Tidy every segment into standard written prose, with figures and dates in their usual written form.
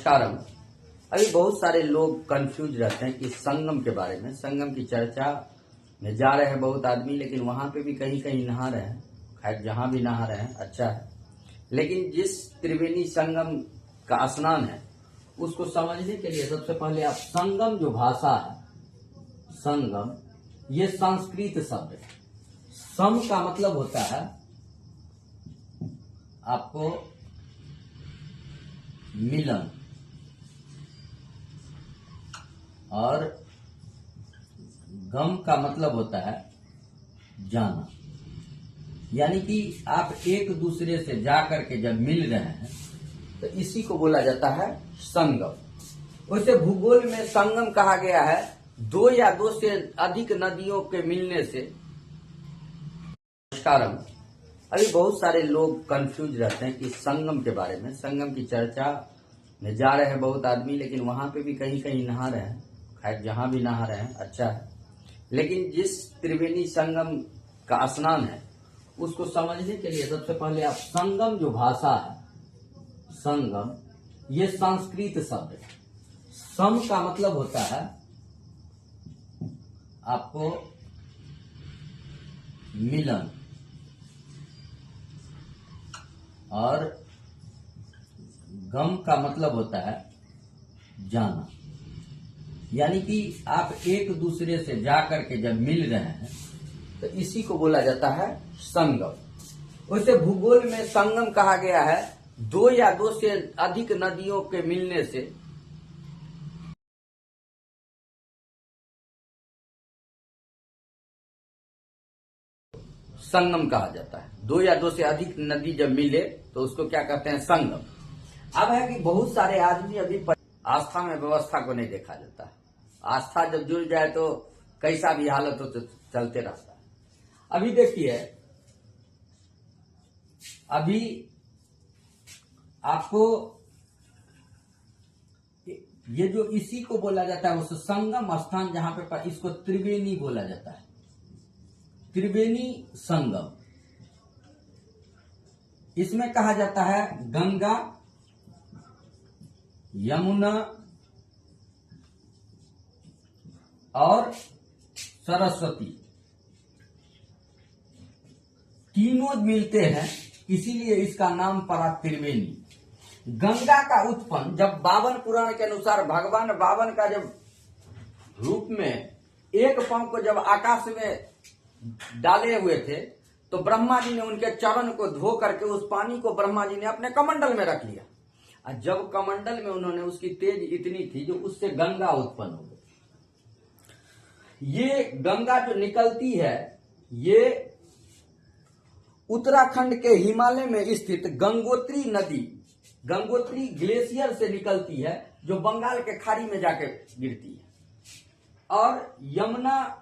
नमस्कारम। अभी बहुत सारे लोग कंफ्यूज रहते हैं कि संगम के बारे में। संगम की चर्चा में जा रहे हैं बहुत आदमी, लेकिन वहां पे भी कहीं कहीं नहा रहे हैं। खैर, जहां भी नहा रहे हैं अच्छा है, लेकिन जिस त्रिवेणी संगम का स्नान है उसको समझने के लिए सबसे पहले आप संगम जो भाषा है, संगम ये संस्कृत शब्द है। सम का मतलब होता है आपको मिलन, और गम का मतलब होता है जाना। यानी कि आप एक दूसरे से जाकर के जब मिल रहे हैं तो इसी को बोला जाता है संगम। वैसे भूगोल में संगम कहा गया है दो या दो से अधिक नदियों के मिलने से। नमस्कारम। अभी बहुत सारे लोग कंफ्यूज रहते हैं कि संगम के बारे में। संगम की चर्चा में जा रहे हैं बहुत आदमी, लेकिन वहां पे भी कहीं कहीं नहा रहे हैं। खैर, जहां भी नहा रहे हैं अच्छा है, लेकिन जिस त्रिवेणी संगम का स्नान है उसको समझने के लिए सबसे पहले आप संगम जो भाषा है, संगम ये संस्कृत शब्द है। सम का मतलब होता है आपको मिलन, और गम का मतलब होता है जाना। यानी कि आप एक दूसरे से जाकर के जब मिल रहे हैं तो इसी को बोला जाता है संगम। वैसे भूगोल में संगम कहा गया है दो या दो से अधिक नदियों के मिलने से। संगम कहा जाता है। दो या दो से अधिक नदी जब मिले तो उसको क्या कहते हैं, संगम। अब है कि बहुत सारे आदमी अभी आस्था में व्यवस्था को नहीं देखा जाता है। आस्था जब जुड़ जाए तो कैसा भी हालत हो तो चलते रहता है। अभी देखिए, अभी आपको ये जो इसी को बोला जाता है उस संगम स्थान जहां पे इसको त्रिवेणी बोला जाता है। त्रिवेणी संगम, इसमें कहा जाता है गंगा, यमुना और सरस्वती तीनों मिलते हैं, इसीलिए इसका नाम पड़ा त्रिवेणी। गंगा का उत्पन्न जब बावन पुराण के अनुसार भगवान बावन का जब रूप में एक पांव को जब आकाश में डाले हुए थे तो ब्रह्मा जी ने उनके चरण को धो करके उस पानी को ब्रह्मा जी ने अपने कमंडल में रख लिया। और जब कमंडल में उन्होंने, उसकी तेज इतनी थी जो उससे गंगा उत्पन्न हो गई। ये गंगा जो निकलती है ये उत्तराखंड के हिमालय में स्थित गंगोत्री नदी, गंगोत्री ग्लेशियर से निकलती है जो बंगाल के खाड़ी में जाके गिरती है। और यमुना,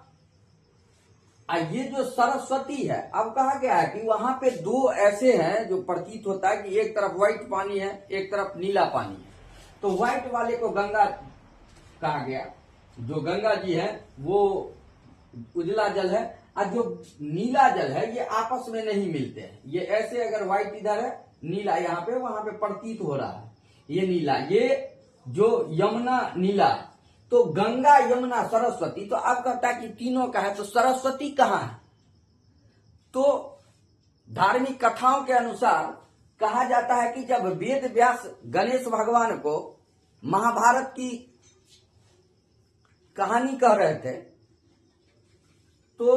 ये जो सरस्वती है, अब कहा गया है कि वहां पे दो ऐसे हैं जो प्रतीत होता है कि एक तरफ व्हाइट पानी है, एक तरफ नीला पानी है। तो व्हाइट वाले को गंगा कहा गया, जो गंगा जी है वो उजला जल है, और जो नीला जल है ये आपस में नहीं मिलते हैं। ये ऐसे अगर व्हाइट इधर है, नीला यहाँ पे, वहां पे प्रतीत हो रहा है ये नीला। ये जो यमुना नीला, तो गंगा यमुना सरस्वती, तो आप कहता है कि तीनों का है, तो सरस्वती कहाँ है? तो धार्मिक कथाओं के अनुसार कहा जाता है कि जब वेद व्यास गणेश भगवान को महाभारत की कहानी कह रहे थे तो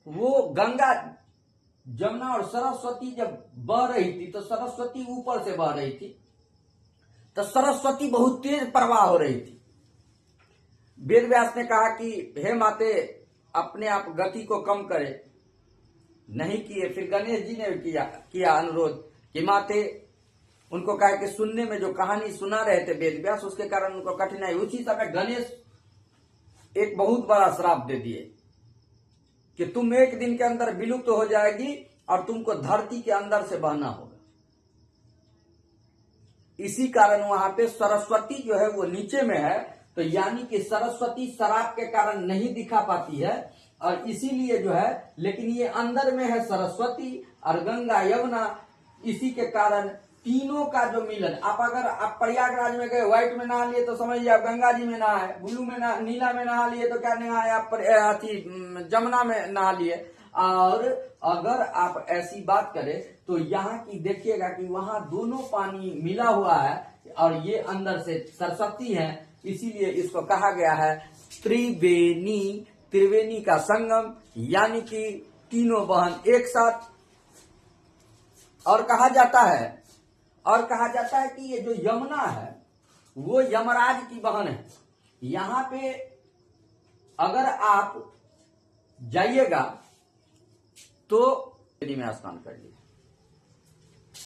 वो गंगा, जमुना और सरस्वती जब बह रही थी तो सरस्वती ऊपर से बह रही थी, तो सरस्वती बहुत तेज प्रवाह हो रही थी। वेद व्यास ने कहा कि हे माते, अपने आप गति को कम करे, नहीं किए। फिर गणेश जी ने किया अनुरोध कि माते, उनको कहा कि सुनने में जो कहानी सुना रहे थे वेद व्यास, उसके कारण उनको कठिनाई। उसी समय गणेश एक बहुत बड़ा श्राप दे दिए कि तुम एक दिन के अंदर विलुप्त हो जाएगी और तुमको धरती के अंदर से बहना होगा। इसी कारण वहां पे सरस्वती जो है वो नीचे में है, तो यानी कि सरस्वती शराब के कारण नहीं दिखा पाती है, और इसीलिए जो है, लेकिन ये अंदर में है सरस्वती, और गंगा यमुना इसी के कारण तीनों का जो मिलन, आप अगर आप प्रयागराज में गए, व्हाइट में नहा लिए तो समझिए आप गंगा जी में नहाए, ब्लू में नीला में नहा लिए तो क्या नहाए आप जमुना में नहा लिए। और अगर आप ऐसी बात करें तो यहाँ की देखिएगा कि वहां दोनों पानी मिला हुआ है और ये अंदर से सरस्वती है, इसीलिए इसको कहा गया है त्रिवेणी। त्रिवेणी का संगम, यानी कि तीनों बहन एक साथ। और कहा जाता है कि ये जो यमुना है वो यमराज की बहन है। यहां पे अगर आप जाइएगा तो नदी में स्नान करिए।